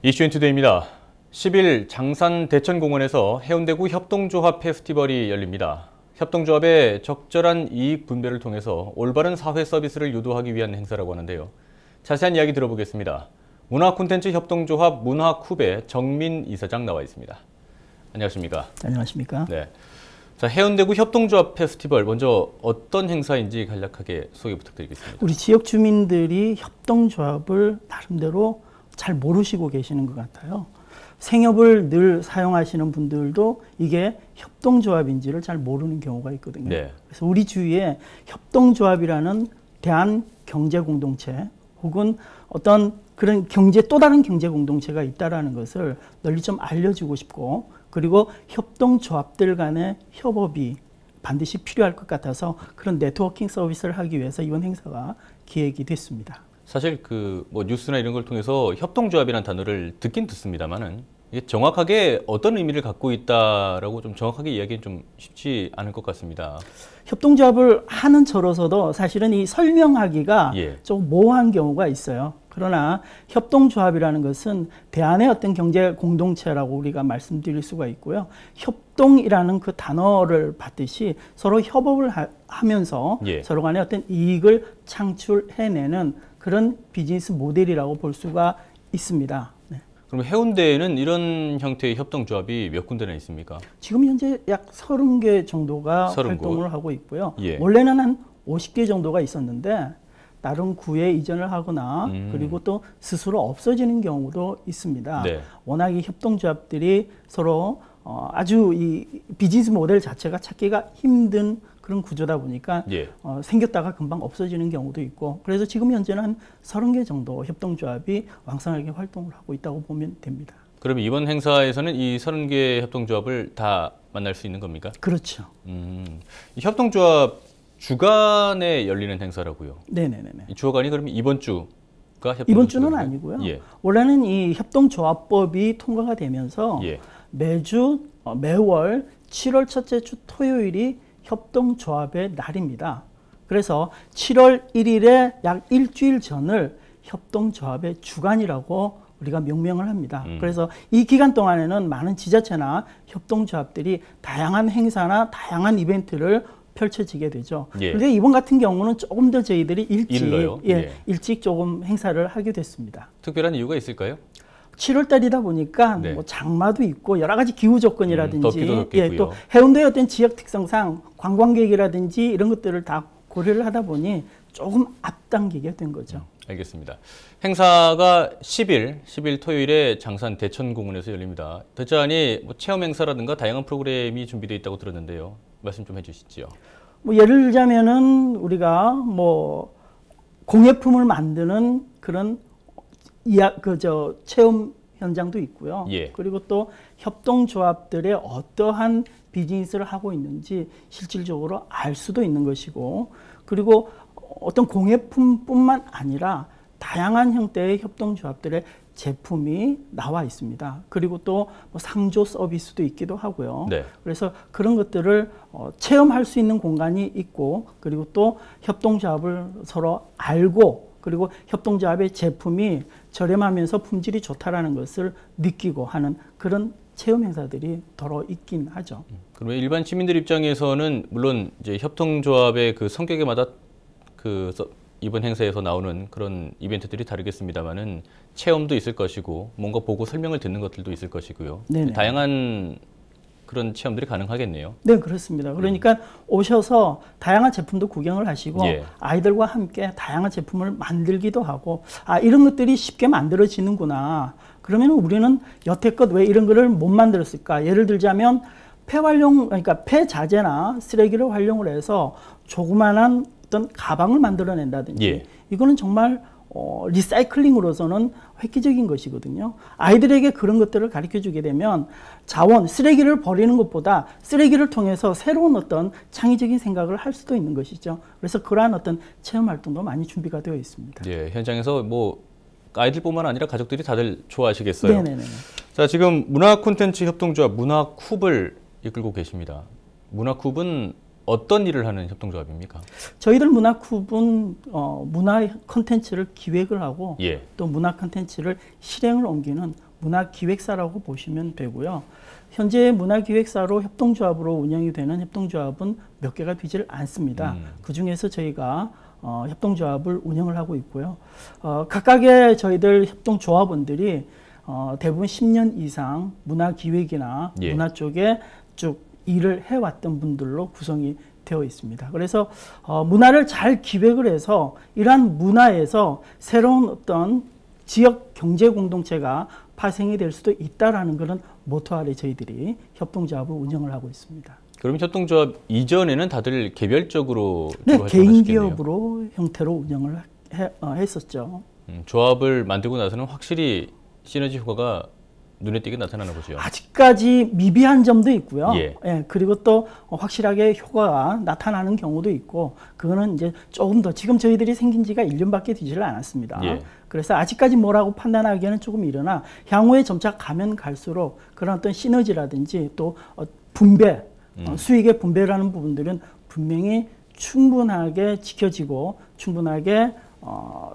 이슈엔투데이입니다. 10일 장산 대천공원에서 해운대구 협동조합 페스티벌이 열립니다. 협동조합의 적절한 이익 분배를 통해서 올바른 사회 서비스를 유도하기 위한 행사라고 하는데요. 자세한 이야기 들어보겠습니다. 문화콘텐츠 협동조합 문화쿱의 정민 이사장 나와 있습니다. 안녕하십니까? 안녕하십니까? 네. 자, 해운대구 협동조합 페스티벌 먼저 어떤 행사인지 간략하게 소개 부탁드리겠습니다. 우리 지역 주민들이 협동조합을 나름대로 잘 모르시고 계시는 것 같아요. 생협을 늘 사용하시는 분들도 이게 협동조합인지를 잘 모르는 경우가 있거든요. 네. 그래서 우리 주위에 협동조합이라는 대한 경제 공동체 혹은 어떤 그런 또 다른 경제 공동체가 있다는 것을 널리 좀 알려주고 싶고, 그리고 협동조합들 간의 협업이 반드시 필요할 것 같아서 그런 네트워킹 서비스를 하기 위해서 이번 행사가 기획이 됐습니다. 사실 뉴스나 이런 걸 통해서 협동조합이라는 단어를 듣긴 듣습니다만은 이게 정확하게 어떤 의미를 갖고 있다라고 좀 정확하게 이야기는 좀 쉽지 않을 것 같습니다. 협동조합을 하는 저로서도 사실은 이 설명하기가 좀 모호한 경우가 있어요. 그러나 협동조합이라는 것은 대안의 어떤 경제 공동체라고 우리가 말씀드릴 수가 있고요. 협동이라는 그 단어를 받듯이 서로 협업을 하면서 서로 간에 어떤 이익을 창출해내는 그런 비즈니스 모델이라고 볼 수가 있습니다. 네. 그럼 해운대에는 이런 형태의 협동조합이 몇 군데나 있습니까? 지금 현재 약 30개 정도가 30곳? 활동을 하고 있고요. 예. 원래는 한 50개 정도가 있었는데 다른 구에 이전을 하거나 그리고 또 스스로 없어지는 경우도 있습니다. 네. 워낙 이 협동조합들이 서로 아주 이 비즈니스 모델 자체가 찾기가 힘든 그런 구조다 보니까 생겼다가 금방 없어지는 경우도 있고, 그래서 지금 현재는 한 30개 정도 협동조합이 왕성하게 활동을 하고 있다고 보면 됩니다. 그럼 이번 행사에서는 이 30개 협동조합을 다 만날 수 있는 겁니까? 그렇죠. 이 협동조합 주간에 열리는 행사라고요? 네네네. 이 주간이 그러면 이번 주가 협동조합? 이번 주는 아니고요. 원래는 이 협동조합법이 통과가 되면서 매월 7월 첫째 주 토요일이 협동조합의 날입니다. 그래서 7월 1일에 약 일주일 전을 협동조합의 주간이라고 우리가 명명을 합니다. 그래서 이 기간 동안에는 많은 지자체나 협동조합들이 다양한 행사나 다양한 이벤트를 펼쳐지게 되죠. 그런데 이번 같은 경우는 조금 더 저희들이 일찍 조금 행사를 하게 됐습니다. 특별한 이유가 있을까요? 7월 달이다 보니까 뭐 장마도 있고 여러 가지 기후 조건이라든지 덥겠고요. 또 해운대의 어떤 지역 특성상 관광객이라든지 이런 것들을 다 고려를 하다 보니 조금 앞당기게 된 거죠. 알겠습니다. 행사가 10일 토요일에 장산 대천공원에서 열립니다. 대천이 체험 행사라든가 다양한 프로그램이 준비되어 있다고 들었는데요. 말씀 좀 해주시죠. 예를 들자면은 우리가 공예품을 만드는 그런 체험 현장도 있고요. 그리고 또 협동조합들의 어떠한 비즈니스를 하고 있는지 실질적으로 알 수도 있는 것이고, 그리고 어떤 공예품뿐만 아니라 다양한 형태의 협동조합들의 제품이 나와 있습니다. 그리고 또 상조 서비스도 있기도 하고요. 그래서 그런 것들을 체험할 수 있는 공간이 있고, 그리고 또 협동조합을 서로 알고, 그리고 협동조합의 제품이 저렴하면서 품질이 좋다라는 것을 느끼고 하는 그런 체험 행사들이 더러 있긴 하죠. 그러면 일반 시민들 입장에서는 물론 이제 협동조합의 그 성격에 맞아 이번 행사에서 나오는 그런 이벤트들이 다르겠습니다만은 체험도 있을 것이고 뭔가 보고 설명을 듣는 것들도 있을 것이고요. 다양한 그런 체험들이 가능하겠네요. 네, 그렇습니다. 그러니까 오셔서 다양한 제품도 구경을 하시고 아이들과 함께 다양한 제품을 만들기도 하고, 이런 것들이 쉽게 만들어지는구나. 그러면 우리는 여태껏 왜 이런 거를 못 만들었을까? 예를 들자면 그러니까 폐자재나 쓰레기를 활용을 해서 조그만한 어떤 가방을 만들어낸다든지 이거는 정말 리사이클링으로서는 획기적인 것이거든요. 아이들에게 그런 것들을 가르쳐주게 되면 쓰레기를 버리는 것보다 쓰레기를 통해서 새로운 어떤 창의적인 생각을 할 수도 있는 것이죠. 그래서 그러한 어떤 체험 활동도 많이 준비가 되어 있습니다. 현장에서 아이들뿐만 아니라 가족들이 다들 좋아하시겠어요. 네네네. 자, 지금 문화콘텐츠 협동조합 문화쿱을 이끌고 계십니다. 문화쿱은 어떤 일을 하는 협동조합입니까? 저희들 문화쿱은 문화 콘텐츠를 기획을 하고 또 문화 콘텐츠를 실행을 옮기는 문화기획사라고 보시면 되고요. 현재 문화기획사로 협동조합으로 운영이 되는 협동조합은 몇 개가 되질 않습니다. 그중에서 저희가 협동조합을 운영을 하고 있고요. 각각의 저희들 협동조합원들이 대부분 10년 이상 문화기획이나 예. 문화 쪽에 쭉 일을 해왔던 분들로 구성이 되어 있습니다. 그래서 문화를 잘 기획을 해서 이러한 문화에서 새로운 어떤 지역 경제 공동체가 파생이 될 수도 있다라는 그런 모토 아래 저희들이 협동조합을 운영을 하고 있습니다. 그럼 협동조합 이전에는 다들 개별적으로 네, 개인 기업으로 형태로 운영을 했었죠. 조합을 만들고 나서는 확실히 시너지 효과가 눈에 띄게 나타나는 거죠. 아직까지 미비한 점도 있고요. 예. 예, 그리고 또 확실하게 효과가 나타나는 경우도 있고, 그거는 이제 조금 더 지금 저희들이 생긴 지가 1년밖에 되지를 않았습니다. 예. 그래서 아직까지 뭐라고 판단하기에는 조금 이르나 향후에 점차 가면 갈수록 그런 어떤 시너지라든지 또 분배, 수익의 분배라는 부분들은 분명히 충분하게 지켜지고 충분하게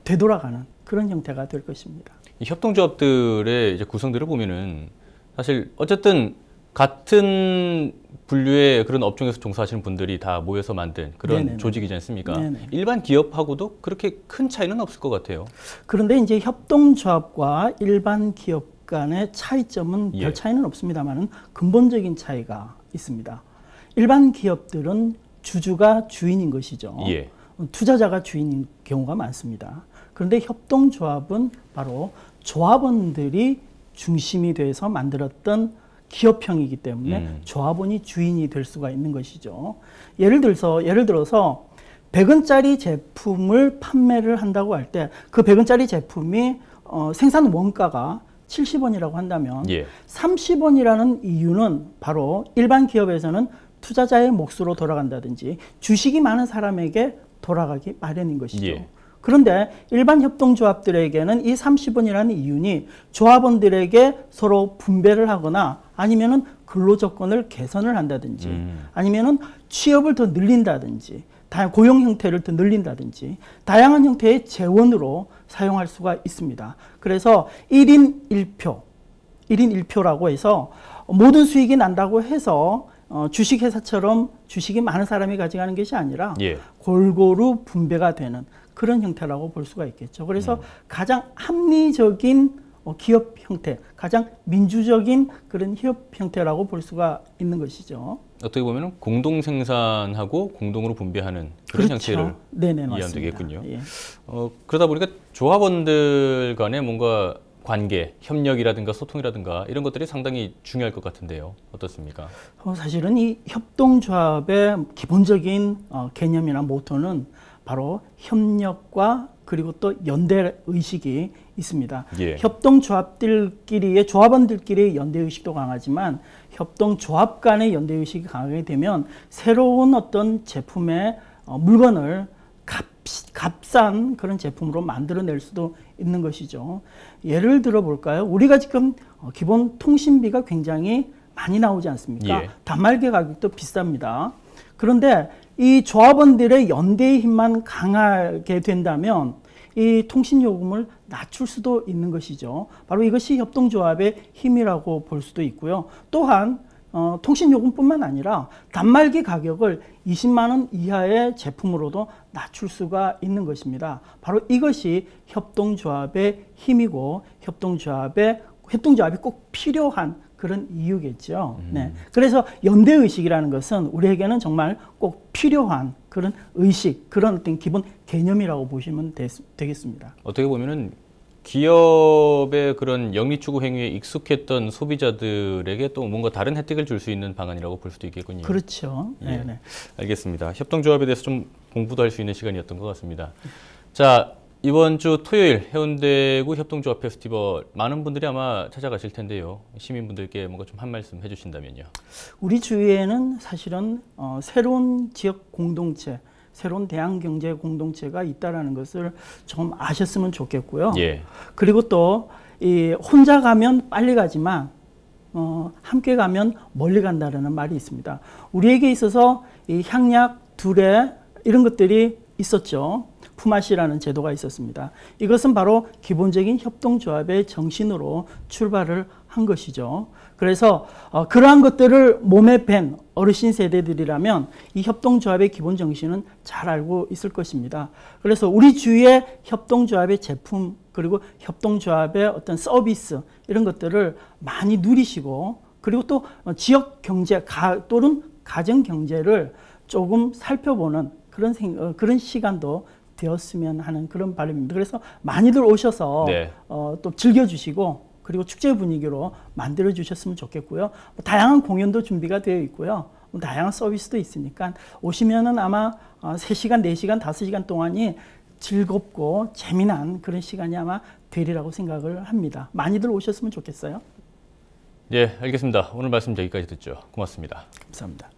되돌아가는 그런 형태가 될 것입니다. 이 협동조합들의 이제 구성들을 보면은 사실 어쨌든 같은 분류의 그런 업종에서 종사하시는 분들이 다 모여서 만든 그런 네네네. 조직이지 않습니까? 네네. 일반 기업하고도 그렇게 큰 차이는 없을 것 같아요. 그런데 이제 협동조합과 일반 기업 간의 차이점은 예. 별 차이는 없습니다만은 근본적인 차이가 있습니다. 일반 기업들은 주주가 주인인 것이죠. 예. 투자자가 주인인 경우가 많습니다. 그런데 협동조합은 바로 조합원들이 중심이 돼서 만들었던 기업형이기 때문에 조합원이 주인이 될 수가 있는 것이죠. 예를 들어서 100원짜리 제품을 판매를 한다고 할 때 그 100원짜리 제품이 생산 원가가 70원이라고 한다면 예. 30원이라는 이유는 바로 일반 기업에서는 투자자의 몫으로 돌아간다든지 주식이 많은 사람에게 돌아가기 마련인 것이죠. 예. 그런데 일반 협동조합들에게는 이 30원이라는 이윤이 조합원들에게 서로 분배를 하거나 아니면은 근로조건을 개선을 한다든지 아니면은 취업을 더 늘린다든지 고용 형태를 더 늘린다든지 다양한 형태의 재원으로 사용할 수가 있습니다. 그래서 1인 1표라고 해서 모든 수익이 난다고 해서 주식회사처럼 주식이 많은 사람이 가져가는 것이 아니라 예. 골고루 분배가 되는 그런 형태라고 볼 수가 있겠죠. 그래서 가장 합리적인 기업 형태, 가장 민주적인 그런 기업 형태라고 볼 수가 있는 것이죠. 어떻게 보면 공동 생산하고 공동으로 분배하는 그런 그렇죠. 형태를 네네, 이해하면 맞습니다. 되겠군요. 예. 그러다 보니까 조합원들 간의 뭔가 관계, 협력이라든가 소통이라든가 이런 것들이 상당히 중요할 것 같은데요. 어떻습니까? 사실은 이 협동조합의 기본적인 개념이나 모토는 바로 협력과 그리고 또 연대 의식이 있습니다. 예. 협동조합들끼리의 조합원들끼리의 연대 의식도 강하지만 협동조합 간의 연대 의식이 강하게 되면 새로운 어떤 제품의 물건을 값싼 그런 제품으로 만들어낼 수도 있는 것이죠. 예를 들어 볼까요? 우리가 지금 기본 통신비가 굉장히 많이 나오지 않습니까? 예. 단말기 가격도 비쌉니다. 그런데 이 조합원들의 연대의 힘만 강하게 된다면 이 통신요금을 낮출 수도 있는 것이죠. 바로 이것이 협동조합의 힘이라고 볼 수도 있고요. 또한 통신요금뿐만 아니라 단말기 가격을 20만 원 이하의 제품으로도 낮출 수가 있는 것입니다. 바로 이것이 협동조합의 힘이고 협동조합이 꼭 필요한 그런 이유겠죠. 네. 그래서 연대의식이라는 것은 우리에게는 정말 꼭 필요한 그런 의식, 그런 어떤 기본 개념이라고 보시면 되겠습니다. 어떻게 보면은 기업의 그런 영리 추구 행위에 익숙했던 소비자들에게 또 뭔가 다른 혜택을 줄 수 있는 방안이라고 볼 수도 있겠군요. 그렇죠. 예. 네네. 알겠습니다. 협동조합에 대해서 좀 공부도 할 수 있는 시간이었던 것 같습니다. 자, 이번 주 토요일 해운대구 협동조합 페스티벌 많은 분들이 아마 찾아가실 텐데요. 시민분들께 뭔가 좀 한 말씀 해주신다면요. 우리 주위에는 사실은 새로운 지역 공동체, 새로운 대항경제 공동체가 있다는 것을 좀 아셨으면 좋겠고요. 예. 그리고 또 혼자 가면 빨리 가지만 함께 가면 멀리 간다는 말이 있습니다. 우리에게 있어서 이 향약, 두레 이런 것들이 있었죠. 품앗이라는 제도가 있었습니다. 이것은 바로 기본적인 협동조합의 정신으로 출발을 한 것이죠. 그래서 그러한 것들을 몸에 밴 어르신 세대들이라면 이 협동조합의 기본 정신은 잘 알고 있을 것입니다. 그래서 우리 주위의 협동조합의 제품 그리고 협동조합의 어떤 서비스 이런 것들을 많이 누리시고 그리고 또 지역 경제 또는 가정 경제를 조금 살펴보는 그런 시간도 되었으면 하는 그런 바람입니다. 그래서 많이들 오셔서 네. 또 즐겨주시고 그리고 축제 분위기로 만들어 주셨으면 좋겠고요. 다양한 공연도 준비가 되어 있고요. 다양한 서비스도 있으니까 오시면은 아마 3시간, 4시간, 5시간 동안이 즐겁고 재미난 그런 시간이 아마 되리라고 생각을 합니다. 많이들 오셨으면 좋겠어요. 네, 알겠습니다. 오늘 말씀 여기까지 듣죠. 고맙습니다. 감사합니다.